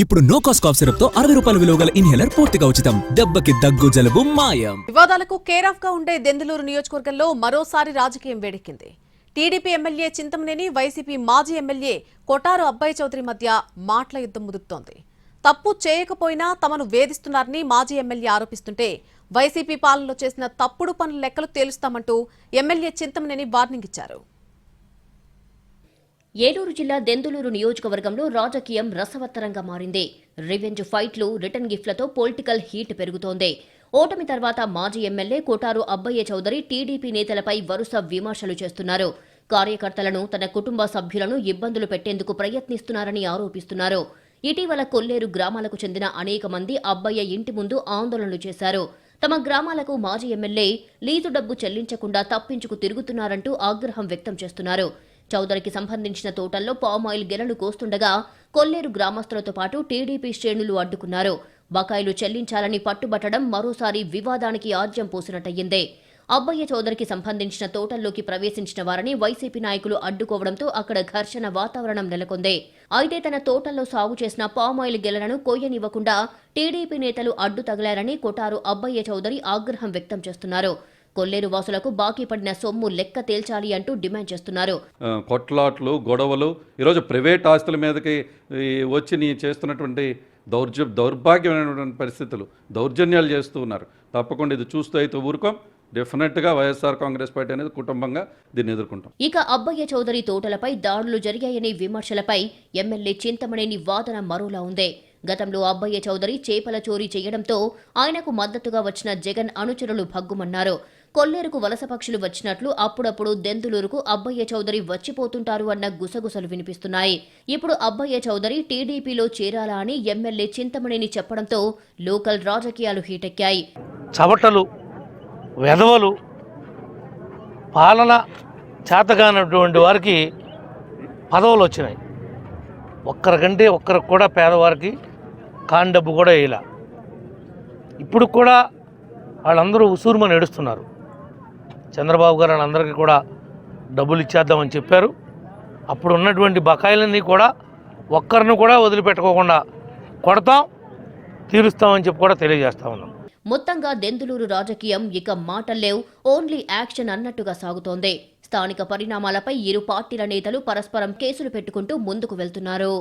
ఇప్పుడు no cost cough syrup తో 60 రూపాయల విలువ గల ఇన్హేలర్ పూర్తిగా ఉచితం. దెబ్బకి దగ్గు జలుబు మాయం. వివాదాలకు కేర్ ఆఫ్ గా ఉండే దెందులూరు నియోజకవర్గంలో మరోసారి రాజకీయం వేడెక్కింది. టీడీపీ ఎమ్మెల్యే చింతమనేని వైసీపీ మాజీ ఎమ్మెల్యే కొటారు అబ్బాయి చౌదరి మధ్య మాటల యుద్ధం ముదురుతోంది. తప్పు చేయకపోయినా తమను వేధిస్తున్నారని మాజీ ఎమ్మెల్యే ఆరోపిస్తుంటే వైసీపీ పాలనలో చేసిన తప్పుడు పనుల లెక్కలు తేలుస్తామంటూ ఎమ్మెల్యే చింతమనేని వార్నింగ్ ఇచ్చారు. ఏలూరు జిల్లా దెందులూరు నియోజకవర్గంలో రాజకీయం రసవత్తరంగా మారింది. రివెంజ్ ఫైట్లు, రిటర్న్ గిఫ్ట్లతో పొలిటికల్ హీట్ పెరుగుతోంది. ఓటమి తర్వాత మాజీ ఎమ్మెల్యే కొటారు అబ్బయ్య చౌదరి టీడీపీ నేతలపై వరుస విమర్శలు చేస్తున్నారు. కార్యకర్తలను, తన కుటుంబ సభ్యులను ఇబ్బందులు పెట్టేందుకు ప్రయత్నిస్తున్నారని ఆరోపిస్తున్నారు. ఇటీవల కొల్లేరు గ్రామాలకు చెందిన అనేక మంది అబ్బయ్య ఇంటి ముందు ఆందోళనలు చేశారు. తమ గ్రామాలకు మాజీ ఎమ్మెల్యే లీజు డబ్బు చెల్లించకుండా తప్పించుకు తిరుగుతున్నారంటూ ఆగ్రహం వ్యక్తం చేస్తున్నారు. చౌదరికి సంబంధించిన తోటల్లో పామాయిల్ గెలలు కోస్తుండగా కొల్లేరు గ్రామస్తులతో పాటు టీడీపీ శ్రేణులు అడ్డుకున్నారు. బకాయిలు చెల్లించాలని పట్టుబట్టడం మరోసారి వివాదానికి ఆజ్యం పోసినట్టయింది. అబ్బయ్య చౌదరికి సంబంధించిన తోటల్లోకి ప్రవేశించిన వారిని వైసీపీ నాయకులు అడ్డుకోవడంతో అక్కడ ఘర్షణ వాతావరణం నెలకొంది. అయితే తన తోటల్లో సాగు చేసిన పామాయిల్ గెలలను కొయ్యనివ్వకుండా టీడీపీ నేతలు అడ్డు తగిలారని కొటారు అబ్బయ్య చౌదరి ఆగ్రహం వ్యక్తం చేస్తున్నారు. కొల్లేరు వాసులకు బాకీ పడిన సొమ్ము లెక్క తేల్చాలి అంటూ డిమాండ్ చేస్తున్నారు. కొట్లాట్లు, గొడవలు, ఈరోజు ప్రైవేట్ ఆస్తుల మీదకి వచ్చి నీ చేస్తున్నటువంటి దౌర్భాగ్యమైనటువంటి పరిస్థితులు, దౌర్జన్యాలు చేస్తూ ఉన్నారు. తప్పకుండా ఇది చూస్తూ అయితే ఊరుకోం. డెఫినెట్గా వైఎస్ఆర్ కాంగ్రెస్ పార్టీ అనేది కుటుంబంగా దీన్ని ఎదుర్కొంటాం. ఇక అబ్బయ్య చౌదరి తోటలపై దాడులు జరిగాయనే విమర్శలపై ఎమ్మెల్యే చింతమనేని వాదన మరోలా ఉంది. గతంలో అబ్బయ్య చౌదరి చేపల చోరీ చేయడంతో ఆయనకు మద్దతుగా వచ్చిన జగన్ అనుచరులు భగ్గుమన్నారు. కొల్లేరుకు వలస పక్షులు వచ్చినట్లు అప్పుడప్పుడు దెందులూరుకు అబ్బయ్య చౌదరి వచ్చిపోతుంటారు అన్న గుసగుసలు వినిపిస్తున్నాయి. ఇప్పుడు అబ్బయ్య చౌదరి టీడీపీలో చేరాలా అని ఎమ్మెల్యే చింతమనేని చెప్పడంతో లోకల్ రాజకీయాలు హీటెక్కాయి. చవటలు, వెధవలు, పాలన చేతగానటువంటి వారికి పదవులు వచ్చినాయి. ఒక్కరికంటే ఒక్కరికి కూడా పేదవారికి కాని డబ్బు కూడా వేయలా. ఇప్పుడు కూడా వాళ్ళందరూ ఉసూరుమని ఏడుస్తున్నారు. చంద్రబాబు గారు వాళ్ళందరికీ కూడా డబ్బులు ఇచ్చేద్దామని చెప్పారు. అప్పుడు ఉన్నటువంటి బకాయిలన్నీ కూడా ఒక్కరిని కూడా వదిలిపెట్టుకోకుండా కొడతాం, తీరుస్తామని చెప్పి కూడా తెలియజేస్తా ఉన్నాం. మొత్తంగా దెందులూరు రాజకీయం ఇక మాటల్లేవు, ఓన్లీ యాక్షన్ అన్నట్టుగా సాగుతోంది. స్థానిక పరిణామాలపై ఇరు పార్టీల నేతలు పరస్పరం కేసులు పెట్టుకుంటూ ముందుకు వెళ్తున్నారు.